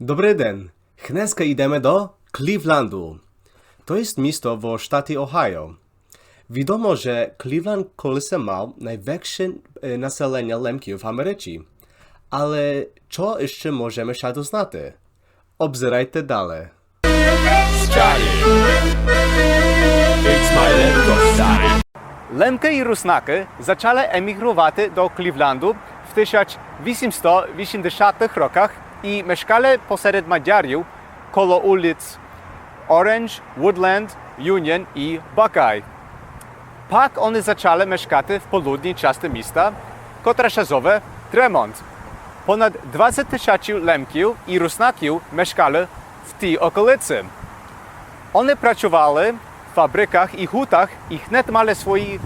Добрий день. Dneska idziemy do Clevelandu. To jest miasto w sztacie Ohio. Wiadomo, że Cleveland kiedyś miał największe naselenie Lemków w Ameryce. Ale co jeszcze możemy się doznać? Obzerajcie dalej. Lemki i Rusnaki zaczęli emigrować do Clevelandu w 1880 rokach i mieszkali pośród Madziarów koło ulic Orange, Woodland, Union i Buckeye. Tak oni zaczęli mieszkać w południej części miasta, która się nazywa Tremont. Ponad 20 000 Lemków i Rusnaków mieszkali w tej okolicy. Oni pracowali w fabrykach i hutach i wnet mieli swoje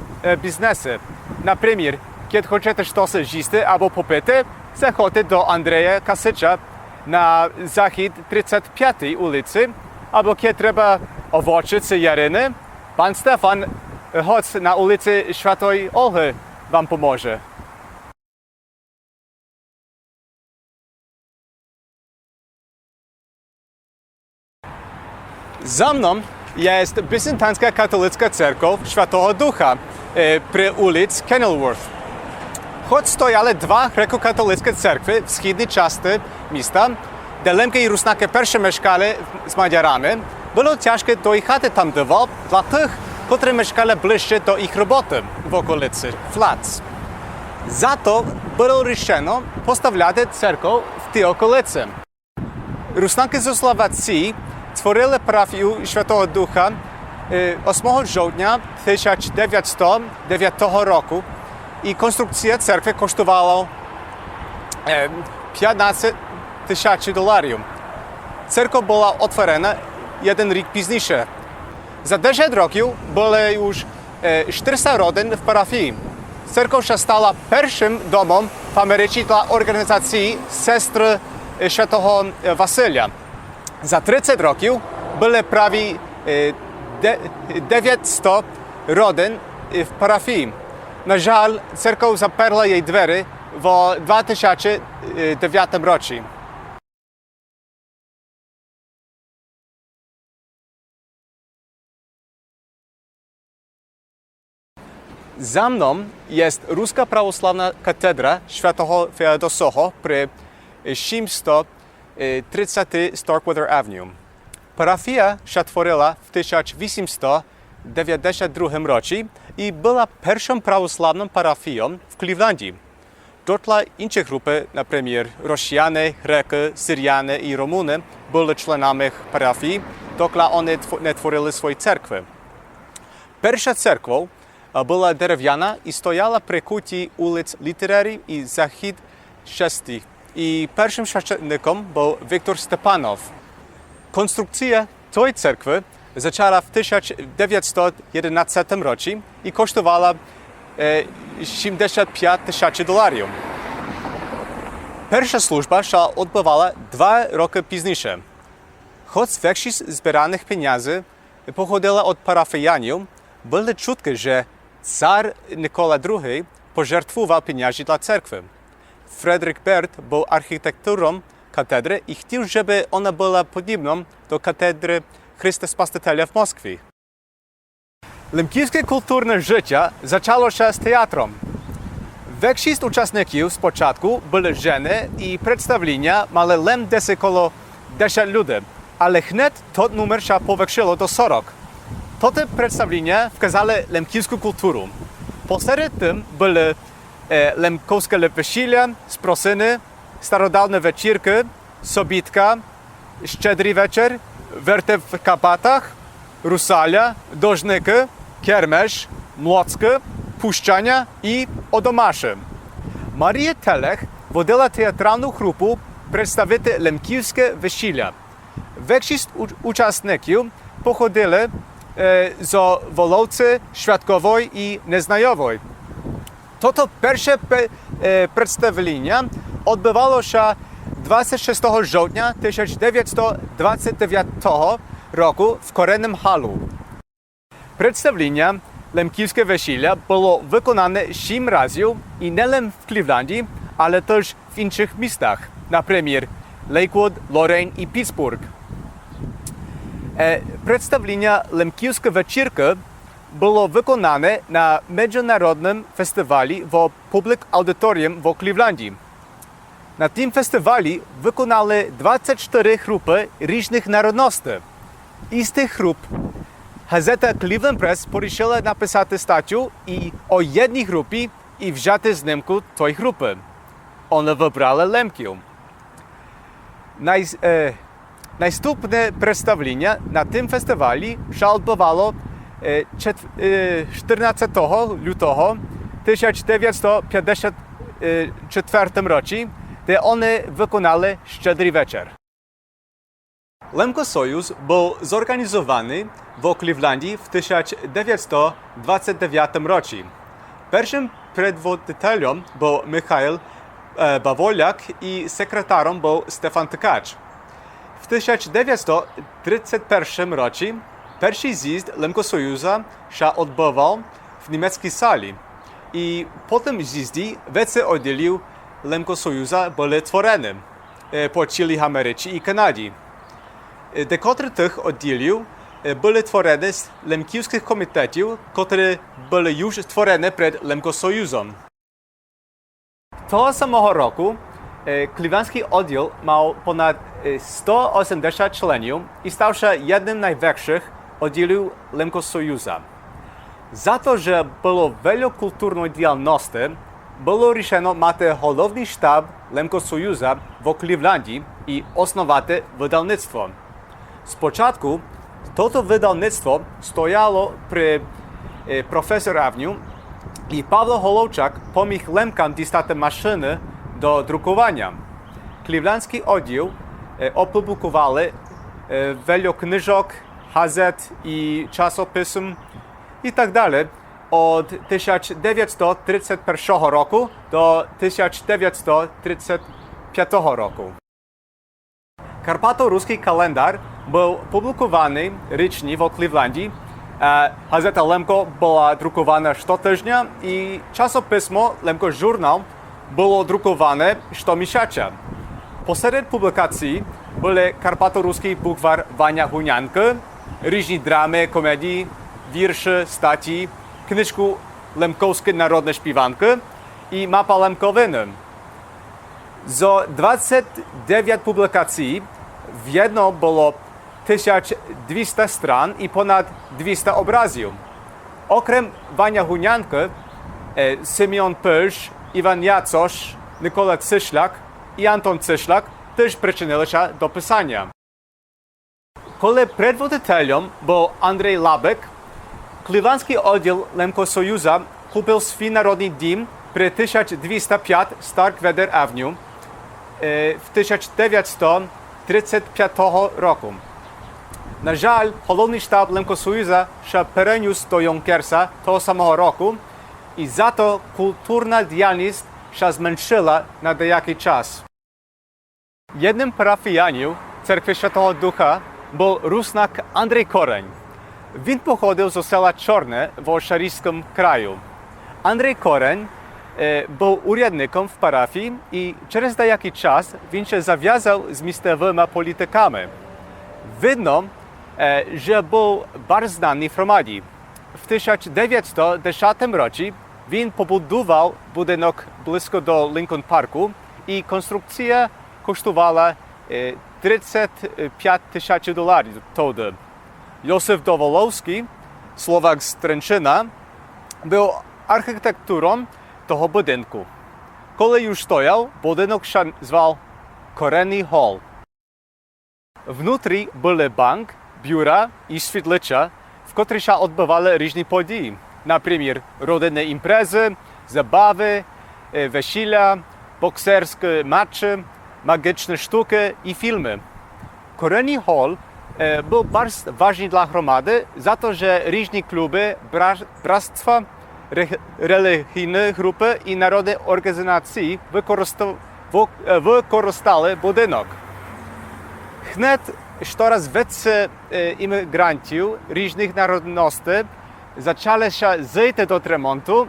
biznesy. Na przykład, kiedy chcecie coś zjeść albo popić, zachodźcie do Andrzeja Kasycza na zachód 35 ulicy, albo kiedy trzeba owoce czy jarzyny, pan Stefan, chodź na ulicy Świętej Olchy, wam pomoże. Za mną jest byzantyńska katolicka cerkiew Świętego Ducha przy ulicy Kenilworth. Choć stojały dwa grekokatolickie cerkwy w wschodniej części miasta, gdzie Lemki i Rusnaki pierwsze mieszkali z Madziarami, było ciężko dojechać tam dla tych, którzy mieszkali bliżej do ich roboty w okolicy Flats. Za to było решено postawiać cerkiew w tej okolicy. Rusnaki ze Słowacji stworzyli parafię Świętego Ducha 8 grudnia 1909 roku i konstrukcja cerkwi kosztowała $15,000. Cerkiew była otworzona jeden rok później. Za 10 roków było już 400 rodzin w parafii. Cerkiew się stała pierwszym domem w Ameryce dla organizacji Sestry Świętego Wasylia. Za 30 roków było prawie 900 rodzin w parafii. Na żal, cerkiew zaperła jej drzwi w 2009 roku. Za mną jest ruska prawosławna katedra Świętego Feodosego przy 730 Starkweather Avenue. Parafia się tworzyła w 1892 roku i była pierwszą prawosławną parafią w Clevelandzie. Dla innych grupy, na przykład Rosjanie, Greki, Syrianie i Rumuny, byli członami parafii, dokąd one nie tworzyli swojej cerkwy. Pierwsza cerkiew była drewniana i stojała przy kucie ulic Literary i Zachód 6. I pierwszym święcennikiem był Wiktor Stepanow. Konstrukcja tej cerkwy zaczęła w 1911 roku i kosztowała $75,000. Pierwsza służba się odbywała 2 roki później. Choć większość zbieranych pieniędzy pochodziła od parafianów, było czutki, że car Nikola II pożertwował pieniądze dla cerkwy. Frederick Baird był architekturą katedry i chciał, żeby ona była podobną do katedry Chrystusa Spasiciela w Moskwie. Lemkowskie kulturne życie zaczęło się z teatrem. Większość uczestników z początku były żony i przedstawienia miały lem desy około 10 ludzi, ale wnet to numer się powiększyło do 40. Te przedstawienia wskazały lemkowską kulturę. Pośród tym były lemkowskie wesele, sprosiny, starodawne wieczírki, sobitka, szczedry wieczór, werty w kapatach, rusalia, dożniki, kiermesz, młocki, puszczania i odomasze. Maria Telech wodziła teatralną grupę przedstawić lemkowskie wesele. Większość uczestników pochodzili z Wolowcy, Świadkowej i Nieznajowej. To pierwsze przedstawienie odbywało się 26 grudnia 1929 roku w Korennym Hallu. Przedstawienie lemkowskie wesele było wykonane 7 razy i nie tylko w Clevelandzie, ale też w innych miastach, na przykład Lakewood, Lorain i Pittsburgh. Przedstawienie Lemkівська вечірка było wykonane na międzynarodowym festiwalu w Public Auditorium w Clevelandii. Na tym festiwalu wykonali 24 grupy różnych narodności. I z tych grup gazeta Cleveland Press poruszyła napisać stаттю o jednej grupie i wzięty zнимку tej grupy. One wybrali Lemkів. Наступне представлення на тим фестивалі відбувало 14 лютого 1954 році, де вони виконали «Щедрий вечір». Lemko-Sojuз був зорганізований в Клівленді в 1929 році. Першим предводителем був Михайло Баволяк і секретарем був Стефан Ткач. W 1931 році перший з'їзд Lemko-Sojuza się odbywał w niemieckiej sali i po tym zjeździe wiele oddziałów Lemko-Sojuza były tworzone po Chile, Ameryce i Kanadzie. Dekotry tych oddziałów były tworzone z lemkівських komitetów, które były już tworzone przed Lemko-Sojuzem. Того самого roku Clevelandski oddział miał ponad 180 członków i stał się jednym z największych oddziałów Lemko-Sojuza. Za to, że było wiele kulturnej działalności, było решено мати головний штаб Lemko-Sojuza w Clevelandii i osnować wydawnictwo. Спочатку to wydawnictwo stojało przy Professor Avenue i Pawlo Holovczak pomógł Lemkam dostać maszyny do drukowania. Clevelandski oddział opublikowali wiele książek, gazet i czasopism i tak dalej od 1931 roku do 1935 roku. Karpato-ruski kalendarz był publikowany rocznie w Clevelandii. Gazeta Lemko była drukowana co tygodnia i czasopismo Lemko Journal było drukowane co miesiąca. Pośród publikacji były karpato-ruski bukwar Wania Hunianka, różne dramy, komedii, wiersze, staci, kniżku Lemkowskie Narodne Śpiewanki i mapa Lemkowiny. Z 29 publikacji w jedno było 1200 stron i ponad 200 obrazów. Okrem Wania Hunianka, Simeon Pyrsz, Iwan Jacosz, Nikola Cyszlak i Anton Cyszlak też przyczynili się do pisania. Коли предводителем był Andrzej Labek, Clevelandski oddział Lemko-Sojuza kupił swój narodny dom przy 1205 Starkweather Avenue w 1935 roku. Na żal, головний штаб Lemko-Sojuza się przeniósł do Jonkersa tego samego roku i za to kulturna działalność się zmniejszyła na niejaki czas. Jednym parafianiem Cerkwi Świętego Ducha był Rusnak Andrzej Koreń. Він pochodził z sela Czorne w Szaryskim kraju. Andrzej Koreń był urzędnikiem w parafii i przez niejaki czas він się zawiązał z miejscowymi politykami. Widno, że był bardzo znany w Romadii. W 1910 roku він pobudował budynek blisko do Lincoln Parku i konstrukcja kosztowała $35,000 wtedy. Józef Dowolowski, Słowak z Tręczyna, był architekturą tego budynku. Kiedy już stoяł, budynek się zwał Korenny Hall. Внутрі були банк, biura i świetlica, w których się odbywały różne podії. Наприклад, rodzinne imprezy, zabawy, wesela, bokserskie mecze, magiczne sztuki i filmy. Korenny Hall był bardzo ważny dla gromady za to, że różne kluby, bractwa, religijne grupy i narodne organizacje wykorzystały budynek. Wnet coraz więcej imigrantów różnych narodności zaczęli się zejść do remontu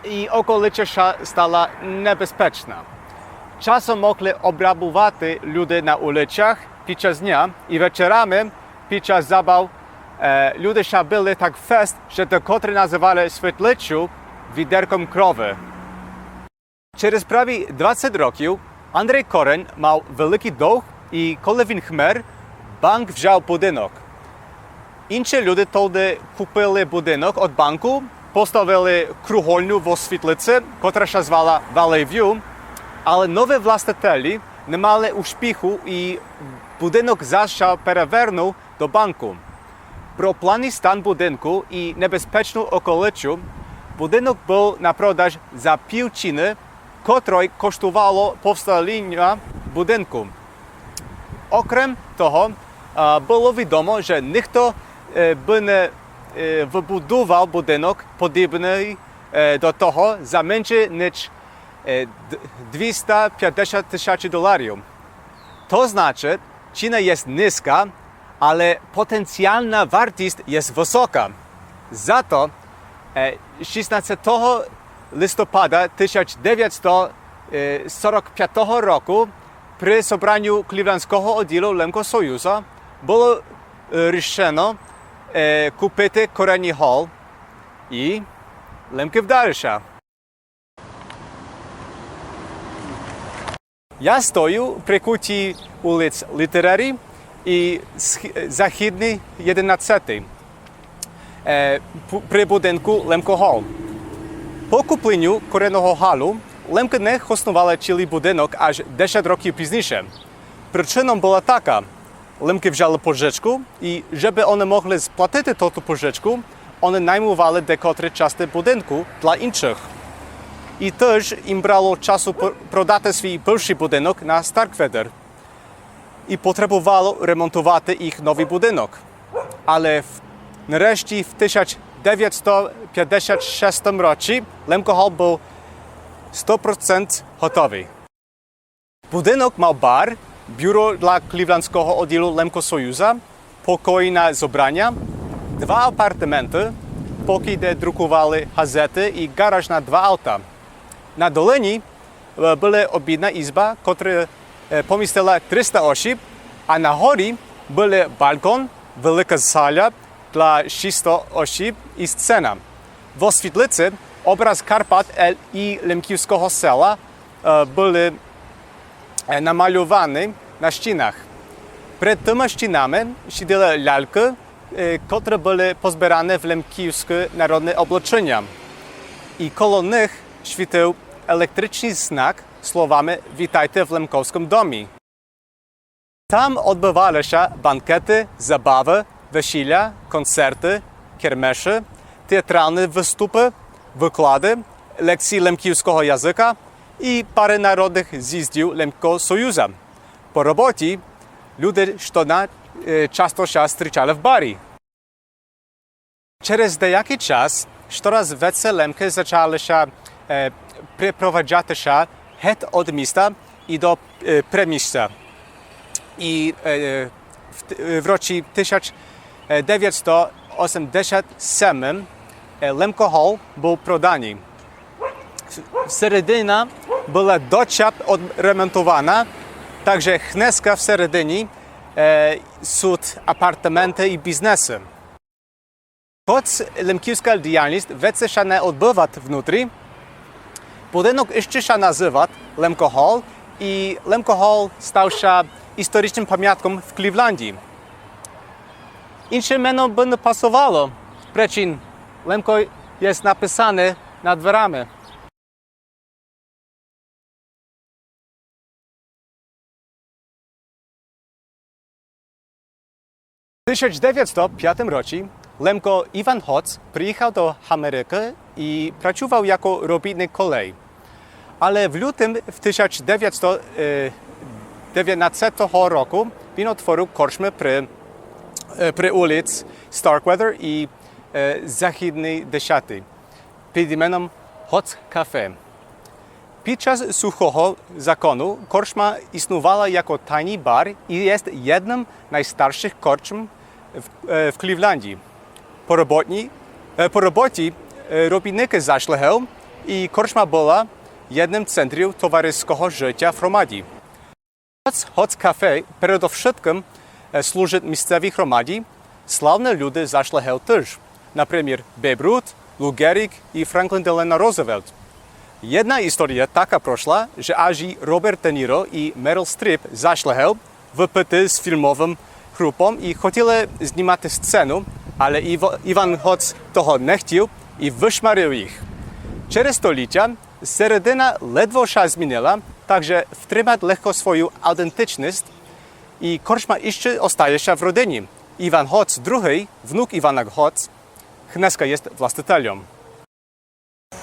i okolica się stała niebezpieczna. Czasem mogli obrabować ludzie na ulicach podczas dnia i wieczorami podczas zabaw ludzie szabili tak fest, że to kotry nazywali świetliczu widerką krowy. Через prawie 20 років Андрій Корень мав великий довг і коли він хмер, банк взяв будинок. Інші люди тоді купили будинок від банку, поставили кругольню в світлиці, котра ще звала Valley View, але нові властителі не мали успіху і будинок завжди перевернув до банку. Про планий стан будинку і небезпечну околицю будинок був на продаж за півціни, котрої коштувало повстання будинку. Окрім того, було відомо, що ніхто би не вибудував будинок подібний до того за менше, ніж $250,000. То значить, ціна є низька, але потенціальна вартість є висока. Зато 16 листопада 1945 року при собранню Клівлендського oddziału Лемкосоюзу було рішено купити Корені Холл і Лемки вдарився. Я стою при куті вулиць Літерарі і Західний 11 при будинку Лемко Холл. По купленню Кореного Галу Лемки не основали цілий будинок аж 10 років пізніше. Причином була така. Лемки взяли пожичку і, щоб вони могли сплатити ту пожичку, вони наймували декотрі частини будинку для інших. І теж їм брало часу продати свій перший будинок на Старкведер. І потребувало ремонтувати їх новий будинок. Але нарешті в 1956 році Лемко Холл був 100% готовий. Будинок мав бар, бюро для Клівлендського oddziału Лемкосоюзу, покої на зібрання, 2 апартаменти, покій, де друкували газети і гараж на 2 авто. На долині була обідна ізба, котра помістила 300 осіб, а на горі були балкон, велика зала для 600 осіб і сцена. В світлиці образ Карпат і Лемківського села були намальовані на стінах. Перед тими стінами сиділи ляльки, котрі були позбирані в лемківське народне облачення. І коло них світив електричний знак словами «Вітайте в Лемковському домі». Там відбувалися банкети, забави, весілля, концерти, кермеші, театральні виступи, виклади, лекції лемківського язика і пари народних з'їздів Лемкосоюзу. По роботі люди щодня часто зустрічали в барі. Через деякий час щораз веце Лемки почалися перепроваджатися геть від міста і до приміща. І в році 1987 Лемко Холл був проданий. Середина була доча відремонтована, також хнеска всередині суд апартаменти і бізнеси. Хоч лемківська діяльність веце не відбувати внутрі, будинок іще називати Лемко Холл, і Лемко Холл стався історичним пам'ятком в Клівленді. Інше ім'я би не пасувало, причин Лемко є написане над дверами. В 1905 році Лемко Іван Хоц приїхав до Америки і працював як робітник колей. Але в лютому 1919 року він відкрив корчму при вулиці Starkweather і Західний 10 під іменем Хоц Кафе. Під час сухого закону корчма існувала як тайний бар і є одним з найстарших корчм в Клівленді. По роботі робітники зайшли і корчма була jednym centrum towarzyskiego życia w Hromadzi. Choć kafe przede wszystkim służy miejscowej Hromadzi, sławne ludy zaszlechają też, na przykład Babe Ruth, Lou Gehrig i Franklin Delano Roosevelt. Jedna historia taka proszła, że aż i Robert De Niro i Meryl Streep zaszlechają wypyty z filmowym grupą i chcieli znimać scenę, ale Iwan choć toho nie chciał i wyszmarzył ich. Через століття середина ledwo się zmieniła, także wtrzymać lekko swoją autentyczność i korczma jeszcze ostaje się w rodzinie. Iwan Hoc II, wnuk Iwana Hoc, dneska jest właścicielem.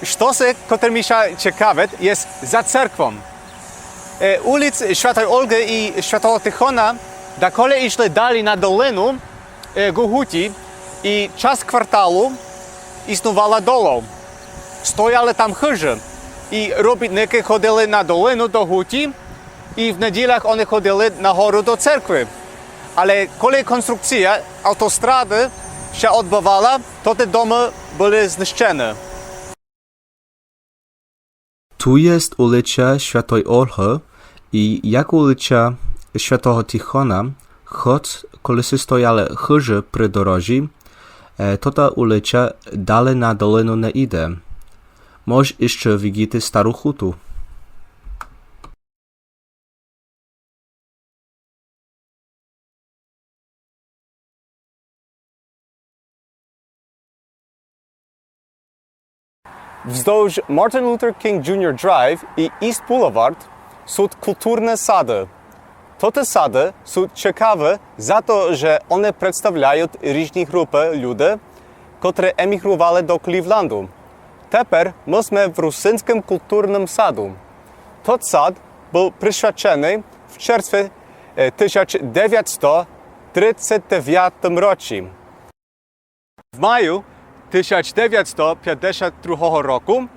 Sztosy, które mi się ciekawe, jest za cerkwą. Ulic Świętej Olgi i Świętego Tychona, da kolej szli dalej na dolinę Guhuti i czas kwartalu istniała dolą. Стояли там хижі, і робітники ходили на долину до Гуті, і в неділях вони ходили на гору до церкви. Але коли конструкція автостради ще відбувала, то ті доми були знищені. Tu jest ulica Świętej Olchy i jak ulica Świętego Tichona, choć kolesy stojały chyży przy dorożi, to ta ulica dalej na dolinu nie idzie. Może jeszcze widzicie starą hutę. Wzdłuż Martin Luther King Jr. Drive i East Boulevard są kulturne sady. Te sady są ciekawe za to, że one przedstawiają różne grupy ludzi, które emigrowali do Clevelandu. Teraz jesteśmy w rosyjskim kulturnym sadu. Ten sad był przyświecony w czerwcu 1939 roku. W maju 1952 roku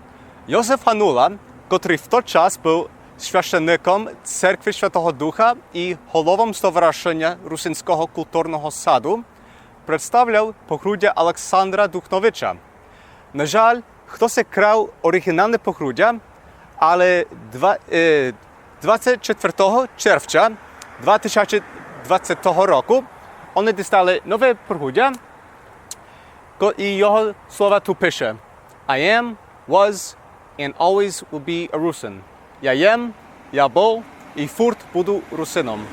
Józef Hanula, który w ten czas był święcennikiem Cerkwi Świętego Ducha i głową Stowarzyszenia Rosyjskiego Kulturnego Sadu, przedstawiał pochródzie Aleksandra Duchnowicza. Na żal, ktoś krał oryginalne pochródzia, ale 24 czerwca 2020 roku one dostali nowe pochródzia i jego słowa tu pisze: I am, was and always will be a Rusin. Ja jem, ja był i furt budu Rusynom.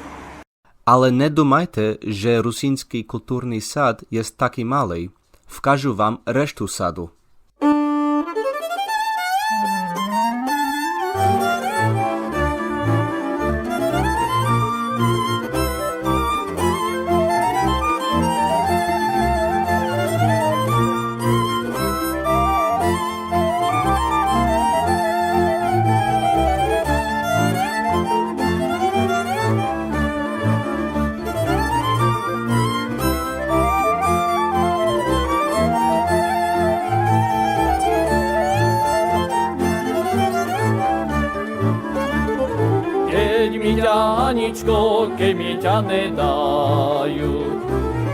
Ale nie думайте, że rosyjski kulturny sad jest taki mały. Wkażę wam resztę sadu. Мітянічко, мітя не дають,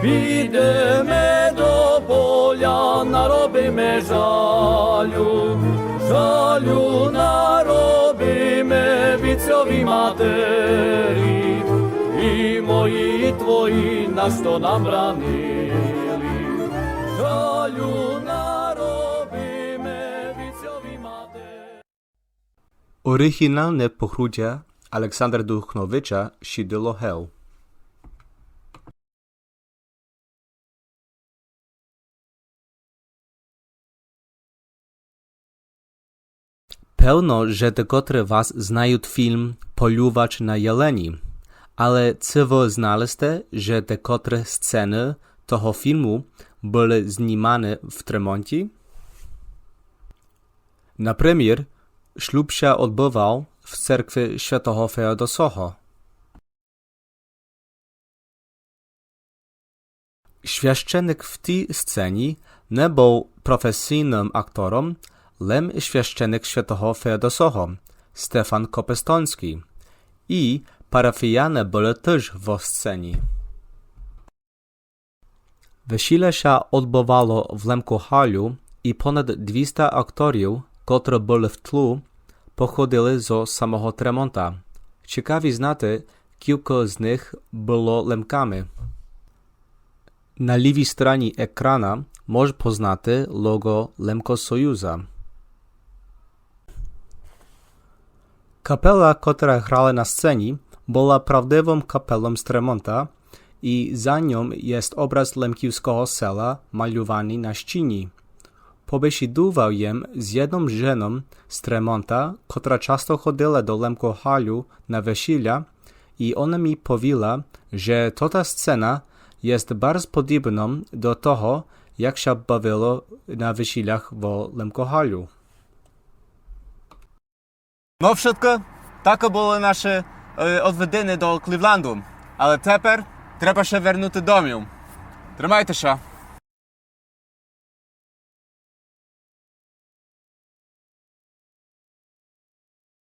підемо до поля, наробимо жалю, жалю наробимо віцьові матері, і мої твої на що нам бранили, жалю наробимо віцьові матері. Oryginalne pochródzia Aleksandra Duchnowicza siedlo hel. Pełno, że te, które was znają film Polubacz na jeleni, ale czy wy znaleźliście, że te, które sceny toho filmu były znimane w Tremonti? Na przykład, ślub się odbywał w cerkwi Świętego Feodosocha. Świeszczenik w tej scenie nie był profesjonalnym aktorem, lem świeszczenik Świętego Feodosocha, Stefan Kopestoński, i parafianie byli też w scenie. Wesele się odbywało w Lemku Haliu i ponad 200 aktorów, którzy byli w tlu, походили з самого Тремонта. Цікаві знати, кілька з них було лемками. На лівій стороні екрана можна познати лого Лемкосоюза. Капела, котра грала на сцені, була правдивим капелом з Тремонта, і за ним є образ лемківського села, малюваний на щині. Побесідував їм з jedną женом з Тремонта, котра часто ходила до Лемкогалю на весілля, і вона мені повіла, що та сцена є bardzo подібна до того, як się бавило на весіллях в Лемкогалю. No wszystko, takie były nasze odwiedziny do Clevelandu, ale teraz trzeba się wrócić do domu. Trzymajcie się.